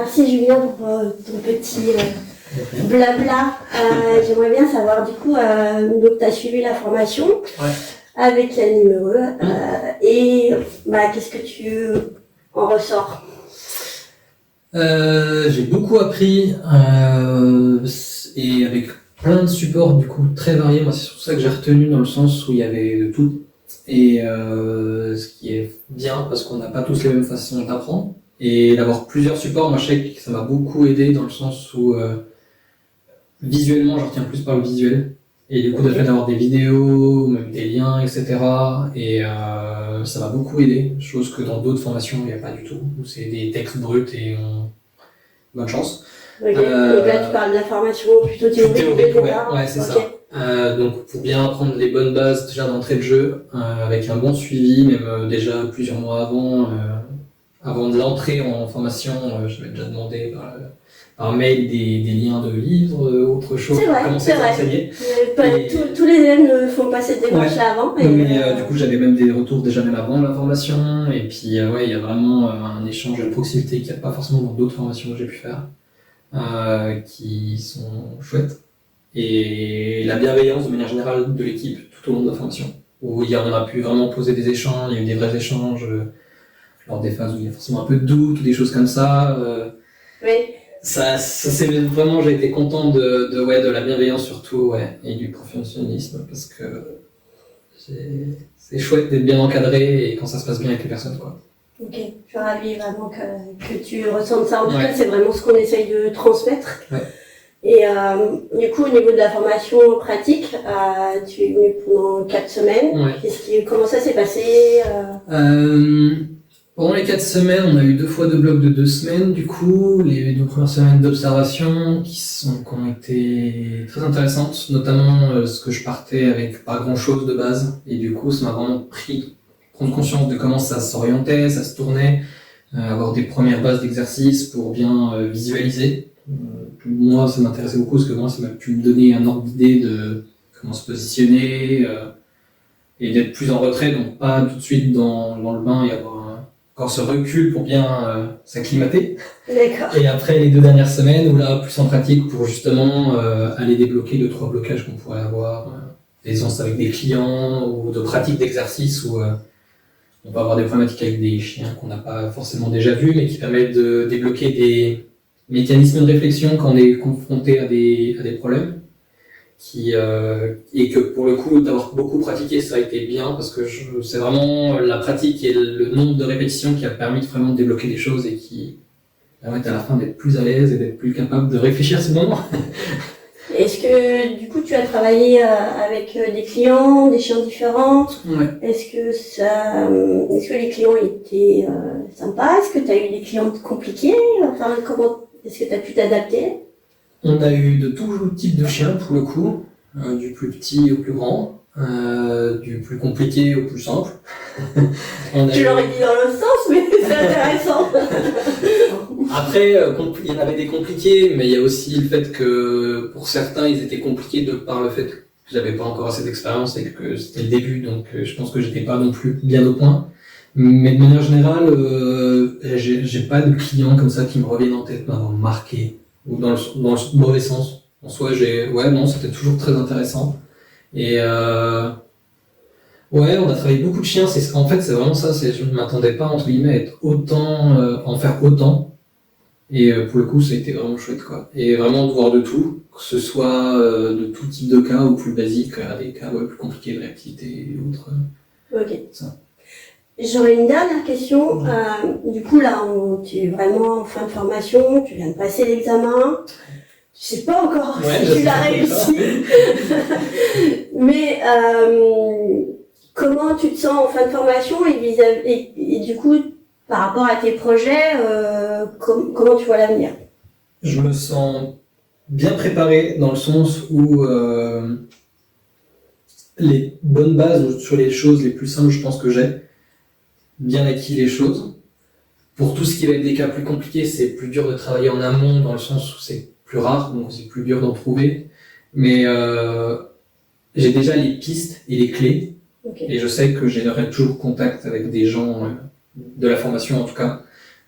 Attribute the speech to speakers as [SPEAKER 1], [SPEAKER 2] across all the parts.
[SPEAKER 1] merci Julien pour ton petit blabla. J'aimerais bien savoir du coup, donc tu as suivi la formation avec l'Anime Heureux et qu'est-ce que tu en ressors?
[SPEAKER 2] J'ai beaucoup appris et avec plein de supports du coup très variés. Moi, c'est surtout ça que j'ai retenu dans le sens où il y avait de tout. Et ce qui est bien parce qu'on n'a pas tous les mêmes façons d'apprendre. Et d'avoir plusieurs supports, moi je sais que ça m'a beaucoup aidé dans le sens où visuellement, je retiens plus par le visuel. Et du coup, le fait d'avoir des vidéos, même des liens, etc. Et ça m'a beaucoup aidé, chose que dans d'autres formations, il n'y a pas du tout, où c'est des textes bruts et bonne chance.
[SPEAKER 1] Ok, donc là tu parles de la formation plutôt théorique,
[SPEAKER 2] ouais, c'est ça. Donc pour bien apprendre les bonnes bases déjà d'entrée de jeu, avec un bon suivi, même déjà plusieurs mois avant de l'entrée en formation, j'avais déjà demandé par mail des liens de livres, autre chose, commencer à s'enseigner.
[SPEAKER 1] Tous les élèves ne font pas cette démarche-là avant.
[SPEAKER 2] Du coup, j'avais même des retours déjà même avant la formation, et puis il y a vraiment un échange de proximité qu'il n'y a pas forcément dans d'autres formations que j'ai pu faire, qui sont chouettes. Et la bienveillance de manière générale de l'équipe tout au long de la formation, où on a pu vraiment poser des échanges, il y a eu des vrais échanges lors des phases où il y a forcément un peu de doute ou des choses comme ça. Ça c'est vraiment, j'ai été content de la bienveillance surtout, et du professionnalisme, parce que c'est chouette d'être bien encadré et quand ça se passe bien avec les personnes, quoi.
[SPEAKER 1] Ok, je suis ravie vraiment que tu ressentes ça. En tout cas, c'est vraiment ce qu'on essaye de transmettre. Et du coup, au niveau de la formation pratique, tu es venu pendant 4 semaines. Comment ça s'est passé
[SPEAKER 2] Pendant les 4 semaines, on a eu 2 fois 2 blocs de 2 semaines. Du coup, les 2 premières semaines d'observation qui ont été très intéressantes, notamment ce que je partais avec pas grand-chose de base. Et du coup, ça m'a vraiment pris prendre conscience de comment ça s'orientait, ça se tournait, avoir des premières bases d'exercice pour bien visualiser. Moi, ça m'intéressait beaucoup parce que moi, ça m'a pu me donner un ordre d'idée de comment se positionner et d'être plus en retrait, donc pas tout de suite dans le bain et avoir encore ce recul pour bien s'acclimater.
[SPEAKER 1] D'accord.
[SPEAKER 2] Et après les 2 dernières semaines, où là, plus en pratique pour justement aller débloquer 2-3 blocages qu'on pourrait avoir, des séances avec des clients ou de pratiques d'exercice où on va avoir des problématiques avec des chiens qu'on n'a pas forcément déjà vus, mais qui permettent de débloquer des mécanismes de réflexion quand on est confronté à des problèmes. Et que pour le coup, d'avoir beaucoup pratiqué, ça a été bien, parce que c'est vraiment la pratique et le nombre de répétitions qui a permis vraiment de débloquer des choses et qui permettent à la fin d'être plus à l'aise et d'être plus capable de réfléchir à ce moment.
[SPEAKER 1] Est-ce que du coup tu as travaillé avec des clients, des chiens différents? Est-ce que les clients étaient sympas? Est-ce que tu as eu des clients compliqués? Enfin, est-ce que tu as pu t'adapter?
[SPEAKER 2] On a eu de tout type de chiens pour le coup, du plus petit au plus grand, du plus compliqué au plus simple.
[SPEAKER 1] Je l'aurais dit dans l'autre sens, mais c'est intéressant.
[SPEAKER 2] Après, il y en avait des compliqués, mais il y a aussi le fait que pour certains, ils étaient compliqués de par le fait que j'avais pas encore assez d'expérience et que c'était le début, donc je pense que j'étais pas non plus bien au point. Mais de manière générale, j'ai pas de clients comme ça qui me reviennent en tête m'avoir marqué, ou dans le mauvais sens. En soi, c'était toujours très intéressant. Et on a travaillé beaucoup de chiens. En fait, c'est vraiment ça. Je ne m'attendais pas entre guillemets à être en faire autant. Et pour le coup, ça a été vraiment chouette, quoi. Et vraiment de voir de tout, que ce soit de tout type de cas ou plus basique, à des cas plus compliqués de réactivité et autres.
[SPEAKER 1] Ok.
[SPEAKER 2] Ça.
[SPEAKER 1] J'aurais une dernière question. Du coup, là, tu es vraiment en fin de formation, tu viens de passer l'examen. Je sais pas encore si tu l'as réussi. Mais comment tu te sens en fin de formation et du coup, par rapport à tes projets, comment tu vois l'avenir?
[SPEAKER 2] Je me sens bien préparé dans le sens où les bonnes bases sur les choses les plus simples, je pense que j'ai bien acquis les choses. Pour tout ce qui va être des cas plus compliqués, c'est plus dur de travailler en amont dans le sens où c'est plus rare, donc c'est plus dur d'en trouver. Mais j'ai déjà les pistes et les clés. Et je sais que j'aurai toujours contact avec des gens de la formation en tout cas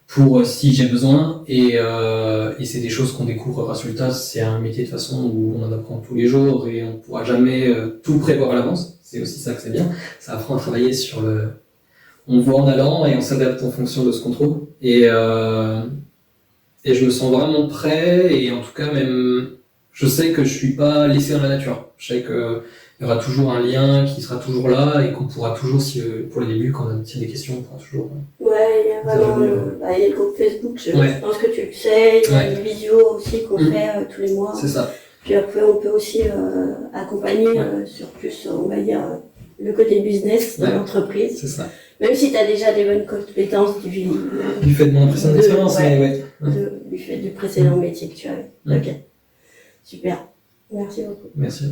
[SPEAKER 2] pour si j'ai besoin, et c'est des choses qu'on découvre. Résultat, c'est un métier de façon où on en apprend tous les jours et on pourra jamais tout prévoir à l'avance. C'est aussi ça que c'est bien. Ça apprend à travailler sur on voit en allant et on s'adapte en fonction de ce qu'on trouve. Et je me sens vraiment prêt, et en tout cas même, je sais que je suis pas laissé dans la nature. Je sais que il y aura toujours un lien qui sera toujours là et qu'on pourra toujours, si, pour les débuts, quand on a des questions, on pourra toujours.
[SPEAKER 1] Ouais, il y a vraiment il y a le groupe Facebook, je pense que tu le sais, il y a des visios aussi qu'on fait tous les mois.
[SPEAKER 2] C'est ça.
[SPEAKER 1] Puis après, on peut aussi accompagner sur plus, on va dire, le côté business de l'entreprise.
[SPEAKER 2] C'est ça.
[SPEAKER 1] Même si tu as déjà des bonnes compétences
[SPEAKER 2] du fait de mon précédente expérience,
[SPEAKER 1] du fait du précédent métier que tu avais. Ok. Super. Merci beaucoup.
[SPEAKER 2] Merci.